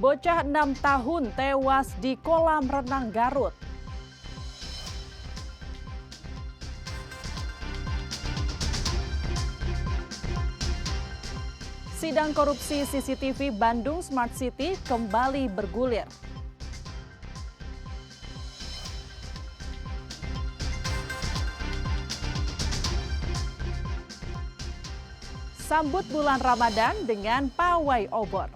Bocah 6 tahun tewas di kolam renang Garut. Sidang korupsi CCTV Bandung Smart City kembali bergulir. Sambut bulan Ramadan dengan pawai obor.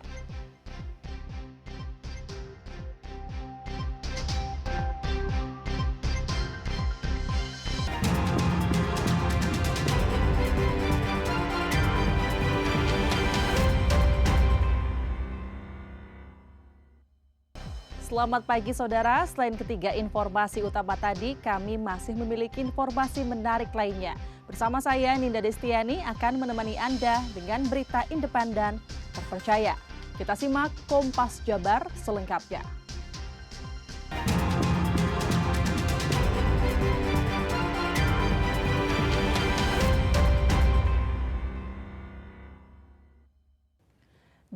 Selamat pagi saudara, selain ketiga informasi utama tadi, kami masih memiliki informasi menarik lainnya. Bersama saya Ninda Destiani akan menemani Anda dengan berita independen terpercaya. Kita simak Kompas Jabar selengkapnya.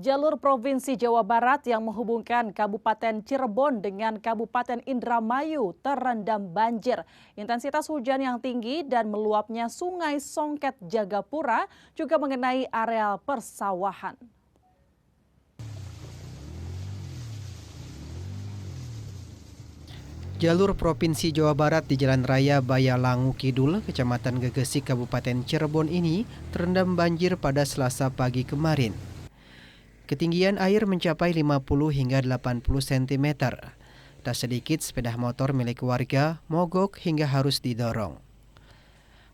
Jalur Provinsi Jawa Barat yang menghubungkan Kabupaten Cirebon dengan Kabupaten Indramayu terendam banjir. Intensitas hujan yang tinggi dan meluapnya Sungai Songket Jagapura juga mengenai areal persawahan. Jalur Provinsi Jawa Barat di Jalan Raya Bayalangu Kidul, Kecamatan Gegesik, Kabupaten Cirebon ini terendam banjir pada Selasa pagi kemarin. Ketinggian air mencapai 50 hingga 80 cm. Tak sedikit sepeda motor milik warga mogok hingga harus didorong.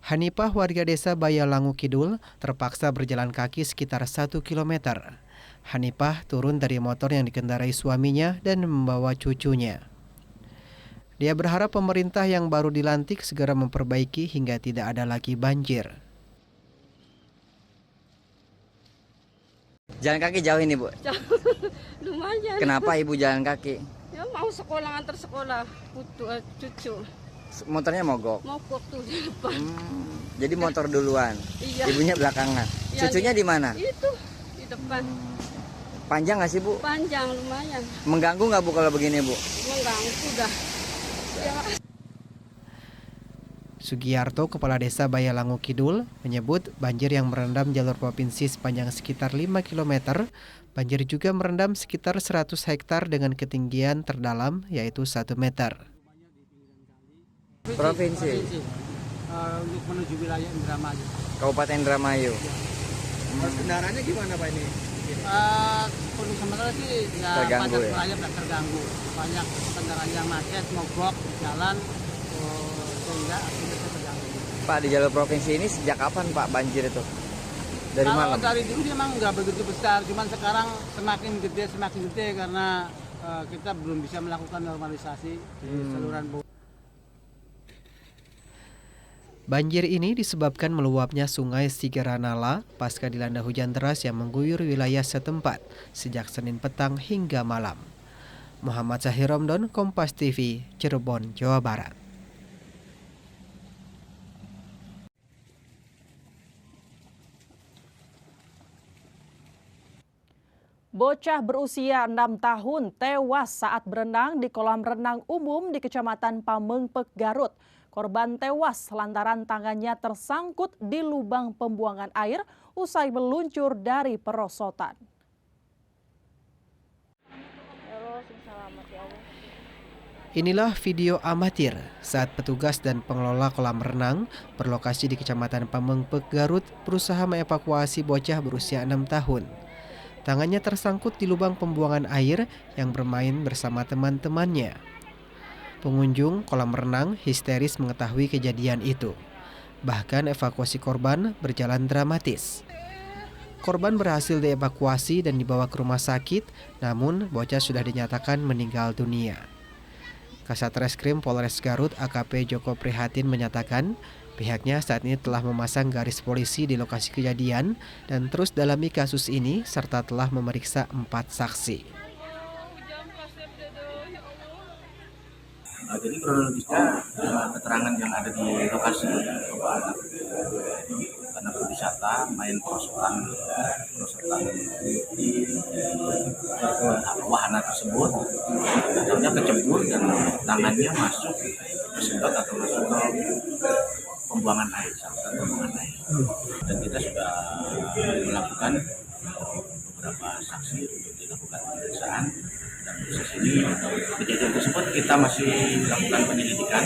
Hanifah, warga desa Bayalangu Kidul, terpaksa berjalan kaki sekitar 1 km. Hanifah turun dari motor yang dikendarai suaminya dan membawa cucunya. Dia berharap pemerintah yang baru dilantik segera memperbaiki hingga tidak ada lagi banjir. Jalan kaki jauh ini, Bu? Jauh, lumayan. Kenapa Ibu jalan kaki? Ya mau sekolah, antar sekolah cucu. Motornya mogok? Mogok tuh di depan. Jadi motor duluan, Iya. ibunya belakangan. Ya, Cucunya di mana? Itu, di depan. Panjang nggak sih, Bu? Panjang, lumayan. Mengganggu nggak, Bu, kalau begini, Bu? Mengganggu, sudah. Ya. Sugiyarto, Kepala Desa Bayalangu Kidul, menyebut banjir yang merendam jalur provinsi sepanjang sekitar 5 km, banjir juga merendam sekitar 100 hektar dengan ketinggian terdalam yaitu 1 meter. Provinsi. Untuk menuju wilayah Indramayu. Kabupaten Indramayu. Kendaraannya gimana Pak ini? Untuk sementara sih ya, Terganggu, padat ya? wilayah nggak terganggu. Banyak kendaraan yang macet, mogok, jalan, sehingga aktivitasnya terganggu. Pak, di jalur provinsi ini sejak kapan, Pak, banjir itu? Dari Kalau malam? dari dulu dia memang nggak begitu besar, cuman sekarang semakin gede karena kita belum bisa melakukan normalisasi di saluran bawah. Banjir ini disebabkan meluapnya Sungai Sigeranala pasca dilanda hujan deras yang mengguyur wilayah setempat sejak Senin petang hingga malam. Muhammad Zahir Romdon, Kompas TV, Cirebon, Jawa Barat. Bocah berusia 6 tahun tewas saat berenang di kolam renang umum di Kecamatan Pamengpek, Garut. Korban tewas lantaran tangannya tersangkut di lubang pembuangan air usai meluncur dari perosotan. Inilah video amatir saat petugas dan pengelola kolam renang berlokasi di Kecamatan Pamengpek, Garut berusaha mengevakuasi bocah berusia 6 tahun. Tangannya tersangkut di lubang pembuangan air yang bermain bersama teman-temannya. Pengunjung kolam renang histeris mengetahui kejadian itu. Bahkan evakuasi korban berjalan dramatis. Korban berhasil dievakuasi dan dibawa ke rumah sakit, namun bocah sudah dinyatakan meninggal dunia. Kasat Reskrim Polres Garut AKP Joko Prihatin menyatakan pihaknya saat ini telah memasang garis polisi di lokasi kejadian dan terus dalami kasus ini serta telah memeriksa 4 saksi. Jadi kronologisnya keterangan yang ada di lokasi karena kondisi wisata main perosotan di wahana tersebut. Tahunya kecebur dan tangannya masuk kesedot atau masuk ke pembuangan air, saluran pembuangan air. Dan kita sudah melakukan beberapa saksi untuk dilakukan pemeriksaan. Dan proses ini kejadian tersebut kita masih melakukan penyelidikan.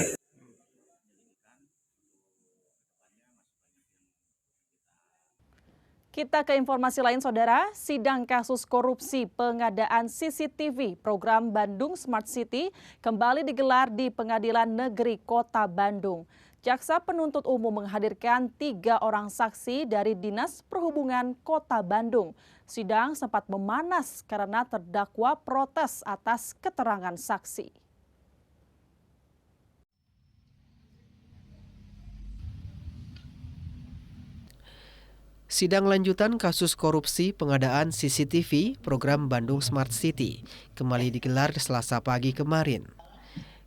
Kita ke informasi lain, Saudara. Sidang kasus korupsi pengadaan CCTV program Bandung Smart City kembali digelar di Pengadilan Negeri Kota Bandung. Jaksa penuntut umum menghadirkan 3 orang saksi dari Dinas Perhubungan Kota Bandung. Sidang sempat memanas karena terdakwa protes atas keterangan saksi. Sidang lanjutan kasus korupsi pengadaan CCTV program Bandung Smart City kembali digelar Selasa pagi kemarin.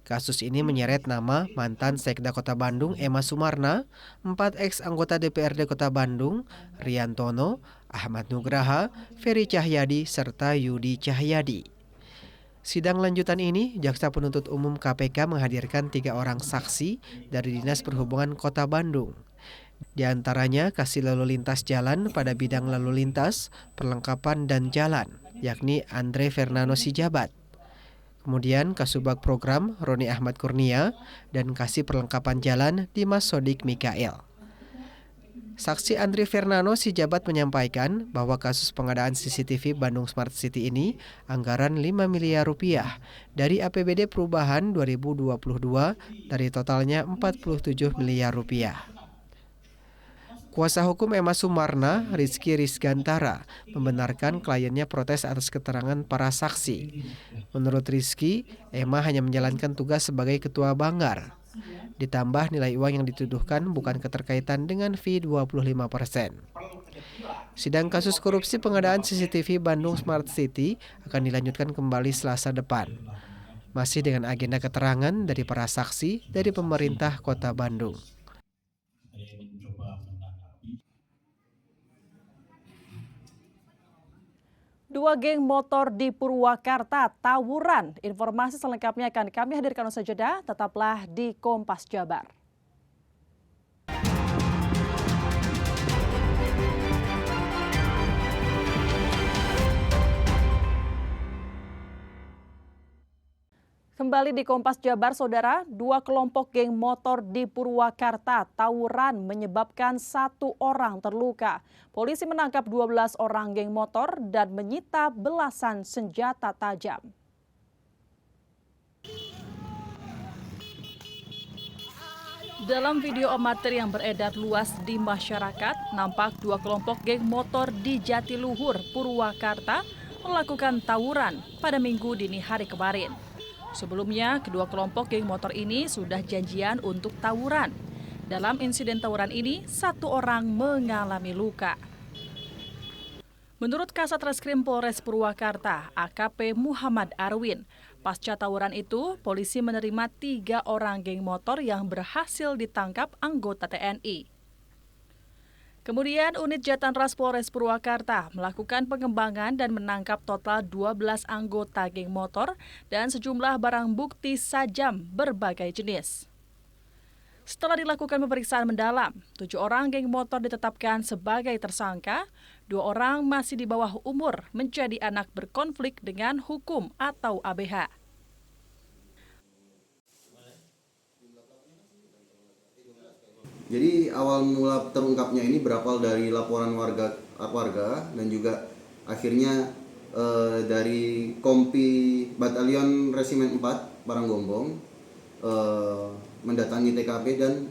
Kasus ini menyeret nama mantan Sekda Kota Bandung Emma Sumarna, 4 ex-anggota DPRD Kota Bandung, Riantono, Ahmad Nugraha, Ferry Cahyadi, serta Yudi Cahyadi. Sidang lanjutan ini, Jaksa Penuntut Umum KPK menghadirkan 3 orang saksi dari Dinas Perhubungan Kota Bandung. Di antaranya kasih lalu lintas jalan pada bidang lalu lintas, perlengkapan dan jalan, yakni Andre Fernando Sijabat. Kemudian Kasubag Program Roni Ahmad Kurnia dan kasih perlengkapan jalan Dimas Sodik Mikael. Saksi Andre Fernando Sijabat menyampaikan bahwa kasus pengadaan CCTV Bandung Smart City ini anggaran 5 miliar rupiah dari APBD Perubahan 2022 dari totalnya 47 miliar rupiah. Kuasa hukum Emma Sumarna, Rizky Rizgantara, membenarkan kliennya protes atas keterangan para saksi. Menurut Rizky, Emma hanya menjalankan tugas sebagai ketua Banggar. Ditambah nilai uang yang dituduhkan bukan keterkaitan dengan fee 25%. Sidang kasus korupsi pengadaan CCTV Bandung Smart City akan dilanjutkan kembali Selasa depan. Masih dengan agenda keterangan dari para saksi dari pemerintah Kota Bandung. Dua geng motor di Purwakarta tawuran. Informasi selengkapnya akan kami hadirkan usai jeda. Tetaplah di Kompas Jabar. Kembali di Kompas Jabar, Saudara, 2 kelompok geng motor di Purwakarta tawuran menyebabkan 1 orang terluka. Polisi menangkap 12 orang geng motor dan menyita belasan senjata tajam. Dalam video amatir yang beredar luas di masyarakat, nampak 2 kelompok geng motor di Jatiluhur, Purwakarta melakukan tawuran pada Minggu dini hari kemarin. Sebelumnya, kedua kelompok geng motor ini sudah janjian untuk tawuran. Dalam insiden tawuran ini, 1 orang mengalami luka. Menurut Kasat Reskrim Polres Purwakarta, AKP Muhammad Arwin, pasca tawuran itu, polisi menerima 3 orang geng motor yang berhasil ditangkap anggota TNI. Kemudian unit Jatanras Polres Purwakarta melakukan pengembangan dan menangkap total 12 anggota geng motor dan sejumlah barang bukti sajam berbagai jenis. Setelah dilakukan pemeriksaan mendalam, 7 orang geng motor ditetapkan sebagai tersangka, 2 orang masih di bawah umur menjadi anak berkonflik dengan hukum atau ABH. Jadi awal mula terungkapnya ini berawal dari laporan warga dan juga akhirnya dari Kompi Batalion Resimen 4 Paranggombong mendatangi TKP dan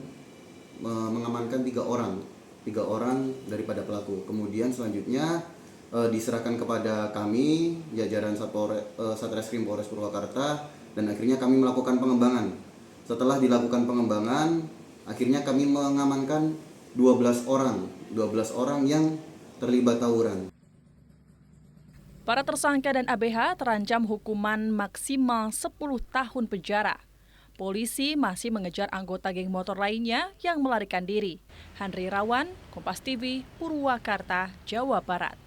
mengamankan 3 orang daripada pelaku. Kemudian selanjutnya diserahkan kepada kami jajaran Satreskrim Polres Purwakarta dan akhirnya kami melakukan pengembangan. Setelah dilakukan pengembangan, akhirnya kami mengamankan 12 orang yang terlibat tawuran. Para tersangka dan ABH terancam hukuman maksimal 10 tahun penjara. Polisi masih mengejar anggota geng motor lainnya yang melarikan diri. Handri Rawan, Kompas TV, Purwakarta, Jawa Barat.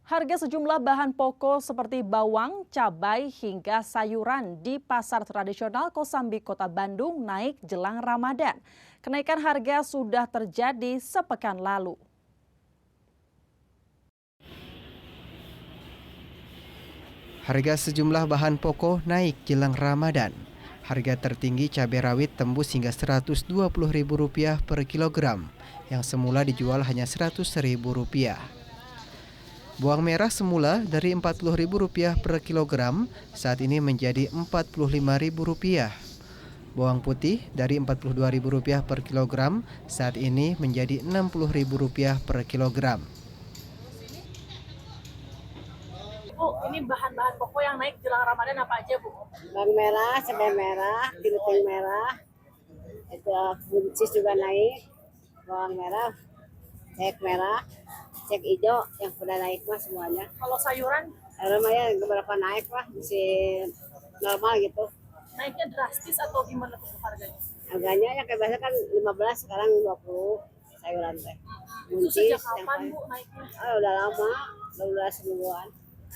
Harga sejumlah bahan pokok seperti bawang, cabai, hingga sayuran di pasar tradisional Kosambi, Kota Bandung naik jelang Ramadan. Kenaikan harga sudah terjadi sepekan lalu. Harga sejumlah bahan pokok naik jelang Ramadan. Harga tertinggi cabai rawit tembus hingga Rp120.000 per kilogram, yang semula dijual hanya Rp100.000. Bawang merah semula dari Rp40.000 per kilogram, saat ini menjadi Rp45.000. Bawang putih dari Rp42.000 per kilogram, saat ini menjadi Rp60.000 per kilogram. Bu, ini bahan-bahan pokok yang naik jelang Ramadan apa aja, Bu? Bawang merah, cabai merah, giling merah, itu buncis juga naik, bawang merah, cek merah, cek hijau yang sudah naik mah semuanya. Kalau sayuran? Lumayan beberapa naik lah, masih normal gitu. Naiknya drastis atau gimana tuh harganya? Harganya yang kayak biasa kan 15, sekarang 20 sayuran teh. Itu sejak kapan, Bu, naiknya? Udah lama, udah semingguan.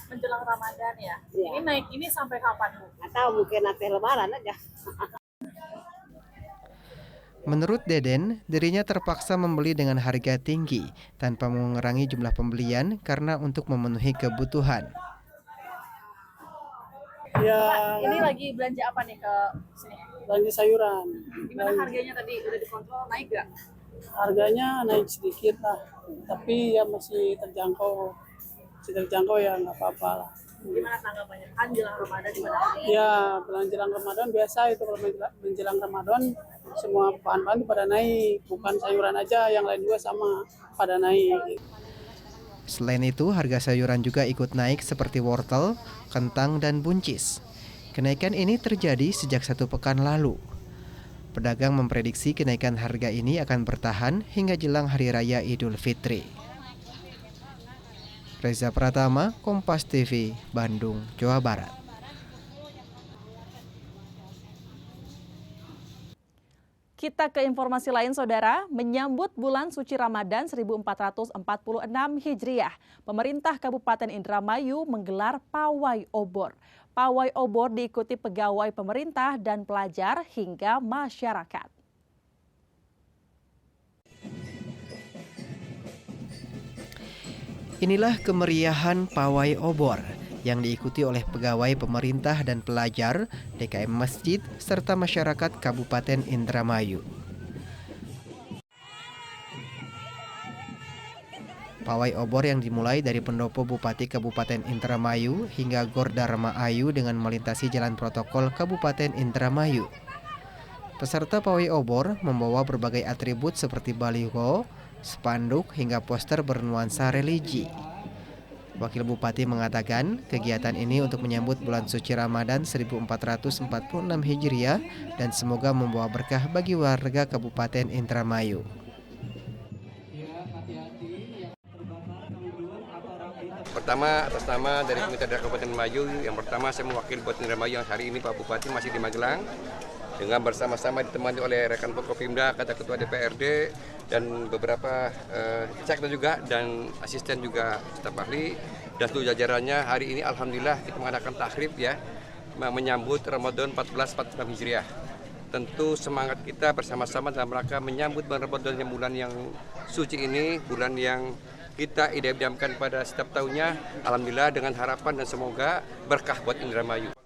Menjelang Ramadan ya? Iya. Ini naik ini sampai kapan, Bu? Atau mungkin nanti lebaran aja. Menurut Deden, dirinya terpaksa membeli dengan harga tinggi tanpa mengurangi jumlah pembelian karena untuk memenuhi kebutuhan. Ya, Ini lagi belanja apa nih ke sini? belanja sayuran. Gimana harganya tadi? Udah dikontrol naik gak? Harganya naik sedikit lah, tapi ya masih terjangkau. Masih terjangkau ya nggak apa-apa lah. Gimana tanggapannya? Kan jelang Ramadan gimana? Ya, menjelang Ramadan biasa itu kalau menjelang Ramadan semua bahan-bahan pada naik, bukan sayuran aja, yang lain juga sama pada naik. Selain itu, harga sayuran juga ikut naik seperti wortel, kentang, dan buncis. Kenaikan ini terjadi sejak 1 pekan lalu. Pedagang memprediksi kenaikan harga ini akan bertahan hingga jelang Hari Raya Idul Fitri. Reza Pratama, Kompas TV, Bandung, Jawa Barat. Kita ke informasi lain, Saudara. Menyambut bulan suci Ramadan 1446 Hijriah, pemerintah Kabupaten Indramayu menggelar pawai obor. Pawai obor diikuti pegawai pemerintah dan pelajar hingga masyarakat. Inilah kemeriahan pawai obor yang diikuti oleh pegawai pemerintah dan pelajar, DKM Masjid, serta masyarakat Kabupaten Indramayu. Pawai obor yang dimulai dari pendopo Bupati Kabupaten Indramayu hingga Gor Dharma Ayu dengan melintasi jalan protokol Kabupaten Indramayu. Peserta pawai obor membawa berbagai atribut seperti baliho, spanduk, hingga poster bernuansa religi. Wakil Bupati mengatakan kegiatan ini untuk menyambut bulan suci Ramadan 1446 Hijriah dan semoga membawa berkah bagi warga Kabupaten Indramayu. Pertama, atas nama dari Pemerintah Daerah Kabupaten Indramayu, yang pertama saya mewakili Bupati Indramayu yang hari ini Pak Bupati masih di Magelang, dengan bersama-sama ditemani oleh rekan Forkopimda, kata Ketua DPRD, dan beberapa cekna juga, dan asisten juga staf ahli, dan seluruh jajarannya. Hari ini Alhamdulillah kita mengadakan tahrib ya, menyambut Ramadan 1446 Hijriah. Tentu semangat kita bersama-sama dalam rangka menyambut bulan Ramadan yang bulan yang suci ini, bulan yang kita idam-idamkan pada setiap tahunnya. Alhamdulillah dengan harapan dan semoga berkah buat Indramayu.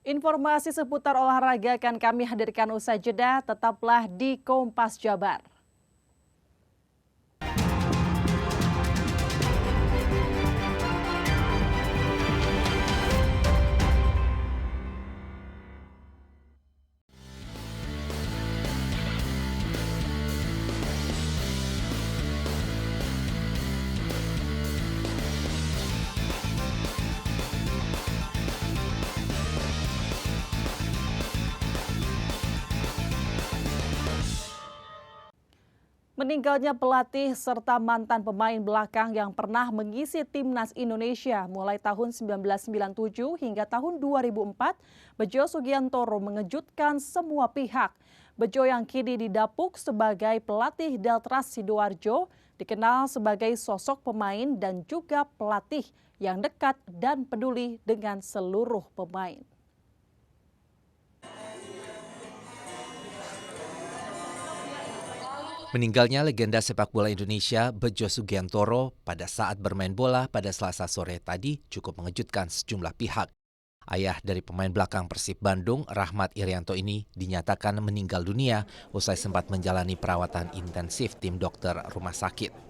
Informasi seputar olahraga akan kami hadirkan usai jeda. Tetaplah di Kompas Jabar. Meninggalnya pelatih serta mantan pemain belakang yang pernah mengisi timnas Indonesia mulai tahun 1997 hingga tahun 2004, Bejo Sugiantoro mengejutkan semua pihak. Bejo yang kini didapuk sebagai pelatih Deltras Sidoarjo dikenal sebagai sosok pemain dan juga pelatih yang dekat dan peduli dengan seluruh pemain. Meninggalnya legenda sepak bola Indonesia Bejo Sugiantoro pada saat bermain bola pada Selasa sore tadi cukup mengejutkan sejumlah pihak. Ayah dari pemain belakang Persib Bandung, Rahmat Irianto ini dinyatakan meninggal dunia usai sempat menjalani perawatan intensif tim dokter rumah sakit.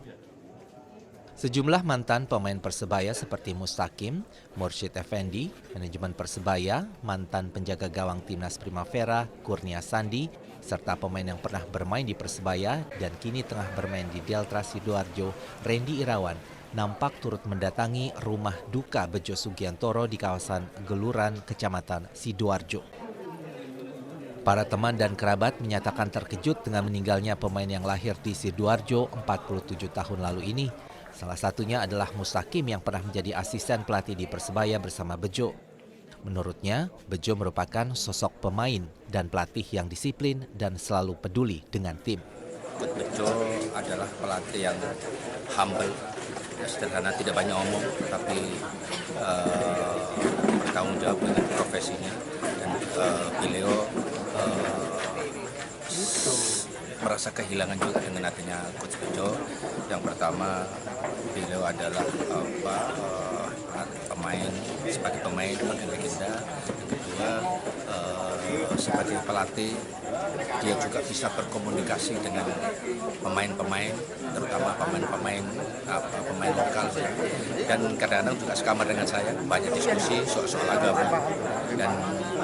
Sejumlah mantan pemain Persebaya seperti Mustaqim, Mursyid Effendi, manajemen Persebaya, mantan penjaga gawang Timnas Primavera, Kurnia Sandi, serta pemain yang pernah bermain di Persebaya dan kini tengah bermain di Deltras Sidoarjo, Randy Irawan, nampak turut mendatangi rumah duka Bejo Sugiantoro di kawasan Geluran, Kecamatan Sidoarjo. Para teman dan kerabat menyatakan terkejut dengan meninggalnya pemain yang lahir di Sidoarjo 47 tahun lalu ini. Salah satunya adalah Mustaqim yang pernah menjadi asisten pelatih di Persebaya bersama Bejo. Menurutnya, Bejo merupakan sosok pemain dan pelatih yang disiplin dan selalu peduli dengan tim. Bejo adalah pelatih yang humble, sederhana, tidak banyak omong, tapi bertanggung jawab dengan profesinya. Dan beliau merasa kehilangan juga dengan adanya Coach Bejo. Yang pertama, beliau adalah pemain, sebagai pemain legenda. Yang kedua, sebagai pelatih, dia juga bisa berkomunikasi dengan pemain-pemain, terutama pemain lokal. Dan kadang-kadang juga sekamar dengan saya, banyak diskusi soal agama. Dan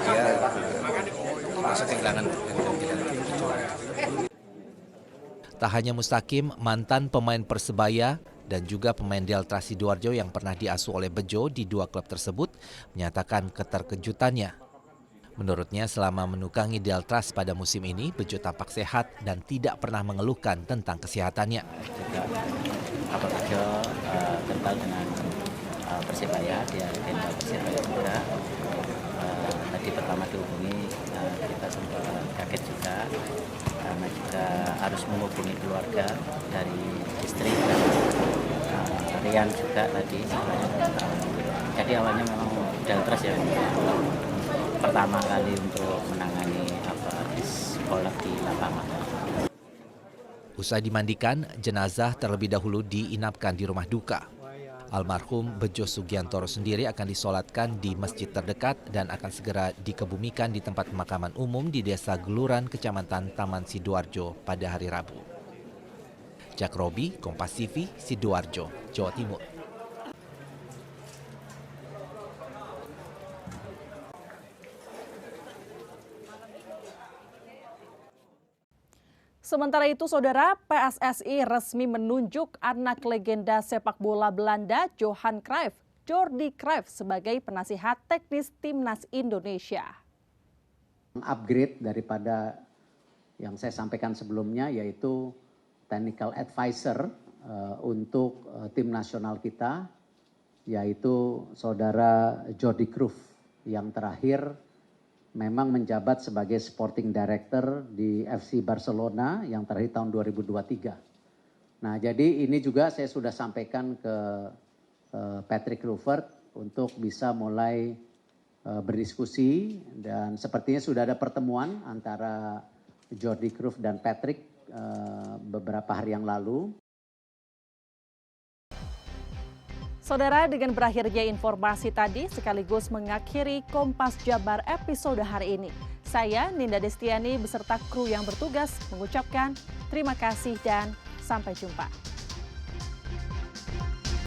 dia merasa kehilangan dengan Bejo. Tak hanya Mustaqim, mantan pemain Persebaya dan juga pemain Deltras Sidoarjo yang pernah diasuh oleh Bejo di dua klub tersebut menyatakan keterkejutannya. Menurutnya selama menukangi Deltras pada musim ini, Bejo tampak sehat dan tidak pernah mengeluhkan tentang kesehatannya. Juga Bejo kental dengan Persebaya, dia legenda Persebaya juga. Tadi pertama dihubungi kita sempat kaget juga karena juga harus menghubungi keluarga dari istri dan Rian juga tadi. Jadi awalnya memang Deltras ya pertama kali untuk menangani sekolah di lapangan. Usai dimandikan, jenazah terlebih dahulu diinapkan di rumah duka. Almarhum Bejo Sugiantoro sendiri akan disolatkan di masjid terdekat dan akan segera dikebumikan di tempat pemakaman umum di Desa Geluran, Kecamatan Taman Sidoarjo pada hari Rabu. Jak Robi, Kompas TV, Sidoarjo, Jawa Timur. Sementara itu, Saudara, PSSI resmi menunjuk anak legenda sepak bola Belanda Johan Cruijff, Jordi Cruijff, sebagai penasihat teknis Timnas Indonesia. Upgrade daripada yang saya sampaikan sebelumnya, yaitu technical advisor untuk tim nasional kita, yaitu Saudara Jordi Cruijff yang terakhir memang menjabat sebagai sporting director di FC Barcelona yang terakhir tahun 2023. Nah, jadi ini juga saya sudah sampaikan ke Patrick Kluivert untuk bisa mulai berdiskusi, dan sepertinya sudah ada pertemuan antara Jordi Cruijff dan Patrick beberapa hari yang lalu. Saudara, dengan berakhirnya informasi tadi sekaligus mengakhiri Kompas Jabar episode hari ini. Saya Ninda Destiani beserta kru yang bertugas mengucapkan terima kasih dan sampai jumpa.